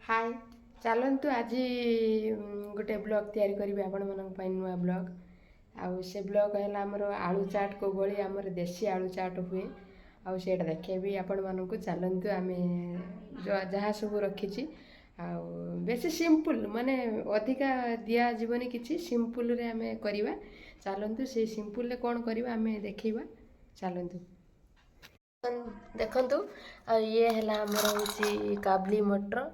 हाय चलतु आज गोटे ब्लॉग तैयारी करी आपण मन नुआ ब्लॉग आउ से ब्लॉग है आमर आलू चाट को भली आमर देसी आलू चाट हुए आउ से देखेबी आपण मानक चलतु आम जहाँ सब रखी बेसी सिंपल माने अधिका दिया जीवन किसी सिंपल रे आम करवा चलतु से सिंपल कौन करवा आम देखा चलतु देखु ये है आमर हूँ काबली मटर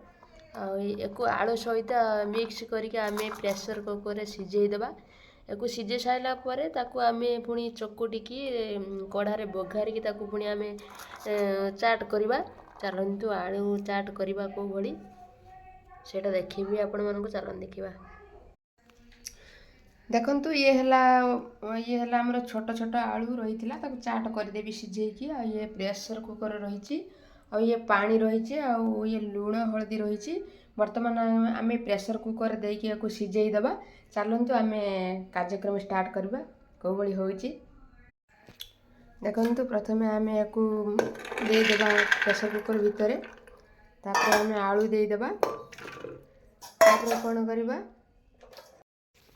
आलू सहित मिक्स करके आम प्रेसर कुकर सिझेदेवा या सिझे सारा पर आम पुणी चकुटिकी कढ़ारे बघारिकी पुणी आम चाट करवा चलतु आलू चाट करने को भली सेटा देखी आपण मानक चलन देखा देखु ये है आमर छोट छोट आलू रही चाट करदेवी सिझेकी ये प्रेसर कुकर रही ये पानी रही ये लुण हलदी रही बर्तमान आम प्रेसर कुकर देकी सिझेदेवा चलतु आम कार्यक्रम स्टार्ट करवा कौ भाई हो देखु प्रथम आम या देदेबा प्रेसर कुकर भितर तापर आम आलू देदेबा तापर कौन करवा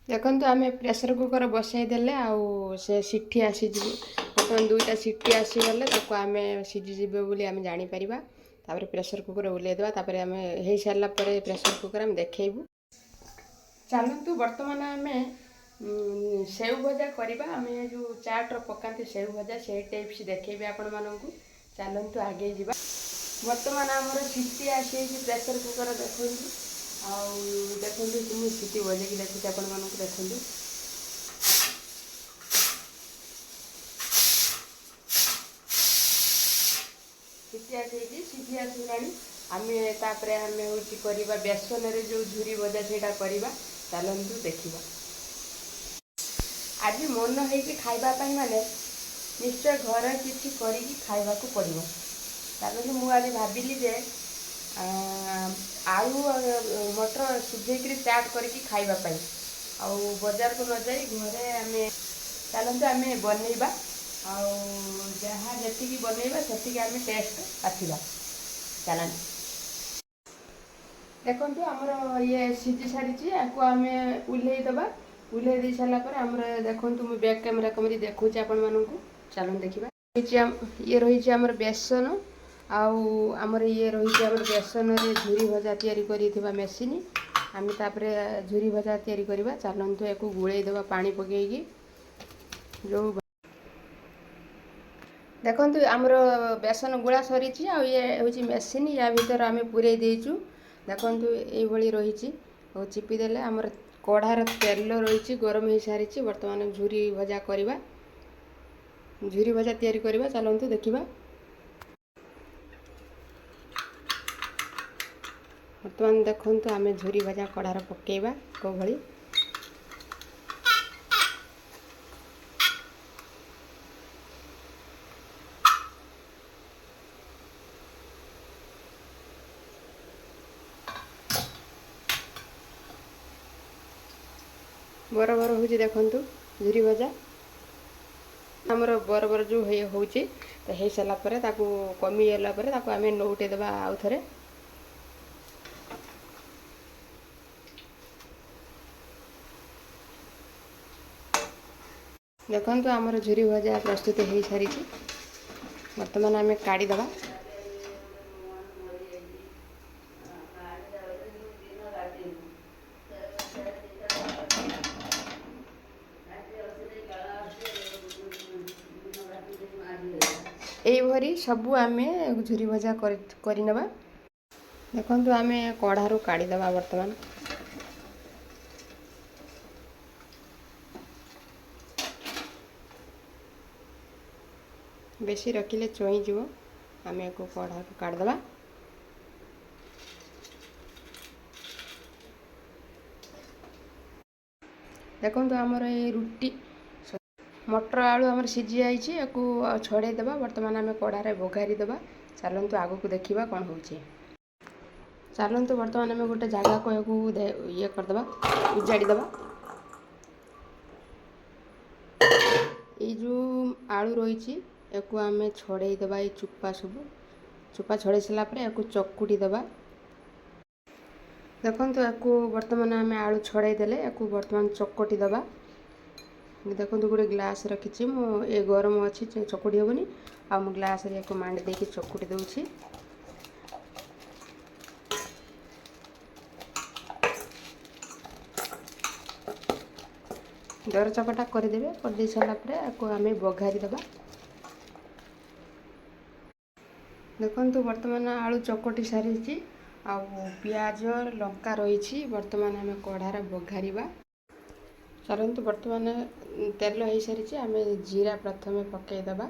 देखु आम प्रेसर कुकर बसई देले आउ से सीटी आसीज बर्तमान दुईटा सीटी आसीगले आम सीझीजे बोली आम जापर तापर प्रेसर कुकर ओल्लैदेवा तापर आम हो सारापर प्रेसर कुकर आम देखू चलतु बर्तमान आम सेव भजा करवा आम जो चाट पकाते सेव भजा से टाइप्स देखेबी आपण मानक चलतु आगे जा बर्तमान आमर सीटी आसी प्रेसर कुकर देखु देखु मुझे सीटी बजेकी देखुची आपण मानक देखु सीटी आसी सीटी आसला आम तापर आम हूँ करवा बेसन रे जो झुरी भजा से करवा चलतु देखा आज मन हो खावाई माने निश्चय घर किसी खावा को पड़ो ताकि मुझे भाविली जे आलू मटर सिझेक चाट करके खावाई आउ बाजार को न जाई घरे आम चलते आम बनइबा जहाँ जी बनइबा से आम टेस्ट आसवा चलन देखु आमर ये सिझी सारी आम उल्लैदेवा उल्लै दे सारापर आमर देखु मुझे बैक कैमेरा कमी देखुच आपण मानक चलन देखा ये रही आमर बेसन आमर ये रही आमर बेसन रे झुरी भजा तैयारी करी मेसीन आम तापर झुरी भजा तैयारी करवा चलतु या गुड़ेदेवा पानी पकईकी जो देखु आमर बेसन गुड़ा सरी ये हूँ मेसीन या भीतर आम पूरे देचु देखु ये रही चिपीदेले आमर कढ़ार तेल रही गरम हो सारी बर्तमान झुरी भजा करवा झुरी भजा तैयारी करवा चलतु देखा बर्तमान देखु आम झुरी भजा कढ़ार पकेवा कौ भली बर बर हूँ देखु झुरी भजा आमर बर बर जो हो सारापर कमीगला आम नौटे देवा आउ थे देखु आमर झुरी भजा प्रस्तुत हो सारी बर्तमान आम काढ़ीदेवा यही सबू आम झुरी भजा करनेबा देखु आम कढ़ारू काढ़ीदेवा बर्तमान बेसी रखिले चुई जीव आम या कढ़ारू काढ़ीदेवा देखु आमर ये रुटी मटर आलू आमर सिझी जाइए छड़ेदेवा बर्तमान आम कढ़ारे बघारीदेवा चलतु आग को देखा कौन हो चलतु बर्तमान आम गोटे जगह को ये करदे उजाड़ीदेवा ये जो आलू रही आम छड़ेदेवा ये चुपा सब चुपा छड़े सारापर या चकुटी देवा ଦେଖନ୍ତୁ ୟାକୁ ବର୍ତ୍ତମାନ ଆମେ ଆଳୁ ଛଡ଼ାଇ ଦେଲେ ୟାକୁ ବର୍ତ୍ତମାନ ଚକଟି ଦେବା। ଦେଖନ୍ତୁ ଗୋଟେ ଗ୍ଲାସ୍ ରଖିଛି ମୁଁ, ଏ ଗରମ ଅଛି ଚକୁଟି ହେବନି, ଆଉ ମୁଁ ଗ୍ଲାସ୍ରେ ୟାକୁ ମାଣ୍ଡି ଦେଇକି ଚକୁଟି ଦେଉଛି। ଦର ଚକଟା କରିଦେବେ। କରିଦେଇ ସାରିଲା ପରେ ୟାକୁ ଆମେ ବଘାରି ଦେବା। ଦେଖନ୍ତୁ ବର୍ତ୍ତମାନ ଆଳୁ ଚକଟି ସାରିଛି, ଆଉ ପିଆଜ ଲଙ୍କା ରହିଛି। ବର୍ତ୍ତମାନ ଆମେ କଢ଼ାରେ ବଘାରିବା। ଚାଲନ୍ତୁ ବର୍ତ୍ତମାନ ତେଲ ହେଇସାରିଛି, ଆମେ ଜିରା ପ୍ରଥମେ ପକାଇଦେବା।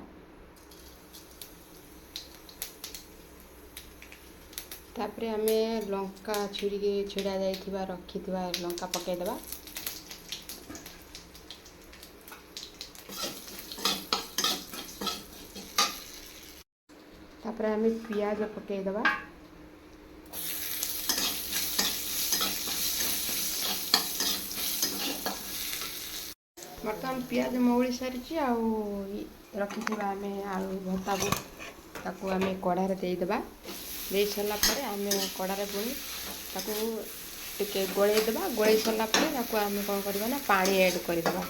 ତାପରେ ଆମେ ଲଙ୍କା ଛିଡ଼ା ଯାଇଥିବା ରଖିଥିବା ଲଙ୍କା ପକାଇଦେବା। ତାପରେ ଆମେ ପିଆଜ ପକାଇଦେବା। ବର୍ତ୍ତମାନ ପିଆଜ ମଉଳି ସାରିଛି, ଆଉ ରଖିଥିବା ଆମେ ଆଳୁ ଭର୍ତ୍ତାକୁ ତାକୁ ଆମେ କଢ଼ାରେ ଦେଇଦେବା। ଦେଇ ସାରିଲା ପରେ ଆମେ କଢ଼ାରେ ପୁଣି ତାକୁ ଟିକେ ଗୋଳେଇ ଦେବା। ଗୋଳେଇ ସାରିଲା ପରେ ତାକୁ ଆମେ କ'ଣ କରିବା ନା ପାଣି ଆଡ଼୍ କରିଦେବା।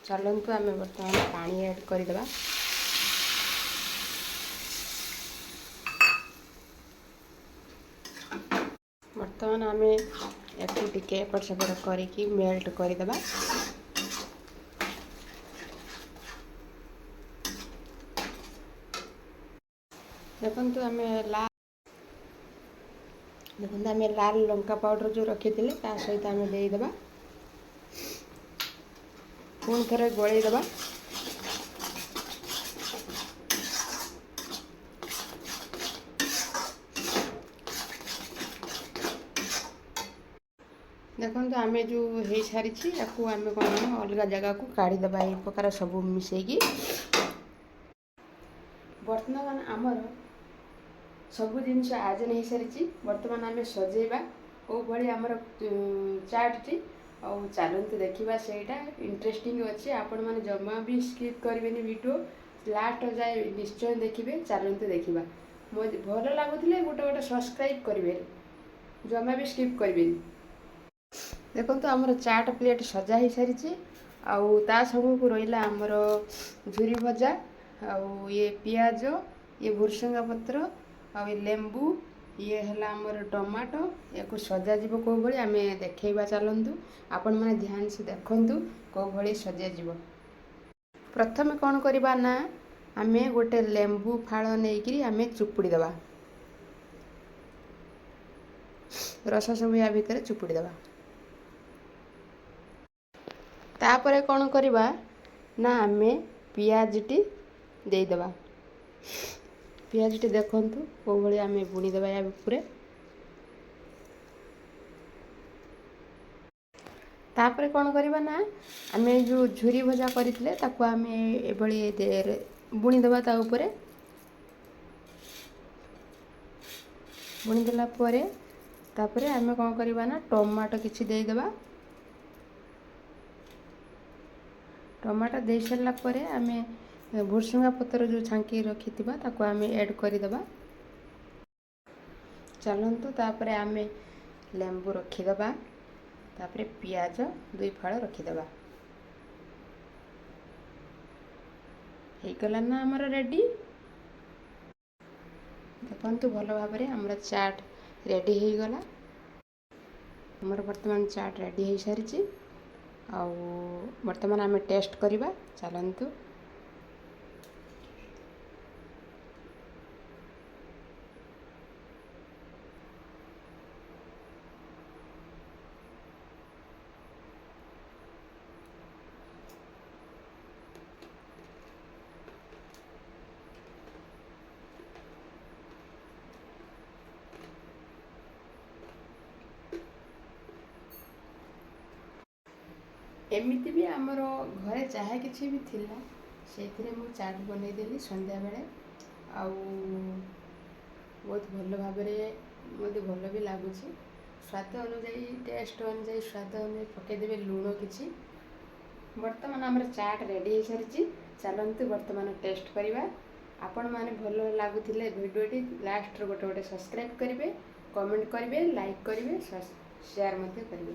ଚାଲନ୍ତୁ ଆମେ ବର୍ତ୍ତମାନ ପାଣି ଆଡ଼୍ କରିଦେବା। ବର୍ତ୍ତମାନ ଆମେ ୟାକୁ ଟିକେ ଏପଟ ସେପଟ କରିକି ମେଲ୍ଟ କରିଦେବା। ଦେଖନ୍ତୁ ଆମେ ଲାଲ ଲଙ୍କା ପାଉଡ଼ର ଯେଉଁ ରଖିଥିଲେ ତା ସହିତ ଆମେ ଦେଇଦେବା। ପୁଣି ଥରେ ଗୋଳେଇ ଦେବା। ଦେଖନ୍ତୁ ଆମେ ଯେଉଁ ହେଇସାରିଛି ୟାକୁ ଆମେ କ'ଣ ଅଲଗା ଜାଗାକୁ କାଢ଼ିଦେବା। ଏହି ପ୍ରକାର ସବୁ ମିଶାଇକି ବର୍ତ୍ତମାନ ଆମର ସବୁ ଜିନିଷ ଆୟୋଜନ ହେଇସାରିଛି। ବର୍ତ୍ତମାନ ଆମେ ସଜେଇବା କେଉଁଭଳି ଆମର ଚାଟ୍ଟି। ଆଉ ଚାଲନ୍ତୁ ଦେଖିବା, ସେଇଟା ଇଣ୍ଟରେଷ୍ଟିଂ ଅଛି। ଆପଣମାନେ ଜମା ବି ସ୍କିପ୍ କରିବେନି, ଭିଡ଼ିଓ ଲାଷ୍ଟ ଯାଏ ନିଶ୍ଚୟ ଦେଖିବେ। ଚାଲନ୍ତୁ ଦେଖିବା। ଭଲ ଲାଗୁଥିଲେ ଗୋଟେ ସବସ୍କ୍ରାଇବ୍ କରିବେ, ଜମା ବି ସ୍କିପ୍ କରିବେନି। ଦେଖନ୍ତୁ ଆମର ଚାଟ୍ ପ୍ଲେଟ୍ ସଜା ହେଇସାରିଛି, ଆଉ ତା ସାଙ୍ଗକୁ ରହିଲା ଆମର ଝୁରି ଭଜା, ଆଉ ଇଏ ପିଆଜ, ଇଏ ଭୃସଙ୍ଗା ପତ୍ର, ଆଉ ଇଏ ଲେମ୍ବୁ, ଇଏ ହେଲା ଆମର ଟମାଟୋ। ୟାକୁ ସଜାଯିବ କେଉଁଭଳି ଆମେ ଦେଖେଇବା। ଚାଲନ୍ତୁ ଆପଣମାନେ ଧ୍ୟାନସେ ଦେଖନ୍ତୁ କେଉଁଭଳି ସଜାଯିବ। ପ୍ରଥମେ କ'ଣ କରିବା ନା ଆମେ ଗୋଟେ ଲେମ୍ବୁ ଫାଳ ନେଇକରି ଆମେ ଚୁପୁଡ଼ି ଦେବା। ରସ ସବୁ ୟା ଭିତରେ ଚୁପୁଡ଼ି ଦେବା। ତାପରେ କ'ଣ କରିବା ନା ଆମେ ପିଆଜଟି ଦେଇଦେବା। ପିଆଜଟି ଦେଖନ୍ତୁ କେଉଁଭଳି ଆମେ ବୁଣିଦେବା ୟା ଉପରେ। ତାପରେ କ'ଣ କରିବା ନା ଆମେ ଯେଉଁ ଝୁରି ଭଜା କରିଥିଲେ ତାକୁ ଆମେ ଏଭଳି ବୁଣିଦେବା ତା ଉପରେ। ବୁଣିଦେଲା ପରେ ତାପରେ ଆମେ କ'ଣ କରିବା ନା ଟମାଟୋ କିଛି ଦେଇଦେବା। ଟମାଟୋ ଦେଇ ସାରିଲା ପରେ ଆମେ ଭୃସଙ୍ଗା ପତ୍ର ଯେଉଁ ଛାଙ୍କି ରଖିଥିବା ତାକୁ ଆମେ ଆଡ଼୍ କରିଦେବା। ଚାଲନ୍ତୁ ତାପରେ ଆମେ ଲେମ୍ବୁ ରଖିଦେବା। ତାପରେ ପିଆଜ 2 ଫାଳ ରଖିଦେବା। ହେଇଗଲା ନା ଆମର ରେଡ଼ି। ଦେଖନ୍ତୁ ଭଲ ଭାବରେ ଆମର ଚାଟ୍ ରେଡ଼ି ହେଇଗଲା। ଆମର ବର୍ତ୍ତମାନ ଚାଟ୍ ରେଡ଼ି ହେଇସାରିଛି, ଆଉ ବର୍ତ୍ତମାନ ଆମେ ଟେଷ୍ଟ କରିବା। ଚାଲନ୍ତୁ। ଏମିତି ବି ଆମର ଘରେ ଯାହା କିଛି ବି ଥିଲା ସେଇଥିରେ ମୁଁ ଚାଟ୍ ବନେଇଦେଲି ସନ୍ଧ୍ୟାବେଳେ, ଆଉ ବହୁତ ଭଲ ଭାବରେ ମୋତେ ଭଲ ବି ଲାଗୁଛି। ସ୍ୱାଦ ଅନୁଯାୟୀ, ଟେଷ୍ଟ ଅନୁଯାୟୀ, ସ୍ୱାଦ ଅନୁଯାୟୀ ପକାଇଦେବେ ଲୁଣ କିଛି। ବର୍ତ୍ତମାନ ଆମର ଚାଟ୍ ରେଡ଼ି ହେଇସାରିଛି। ଚାଲନ୍ତୁ ବର୍ତ୍ତମାନ ଟେଷ୍ଟ କରିବା। ଆପଣମାନେ ଭଲ ଲାଗୁଥିଲେ ଭିଡ଼ିଓଟି ଲାଷ୍ଟରେ ଗୋଟେ ସବସ୍କ୍ରାଇବ୍ କରିବେ, କମେଣ୍ଟ କରିବେ, ଲାଇକ୍ କରିବେ, ସେୟାର ମଧ୍ୟ କରିବେ।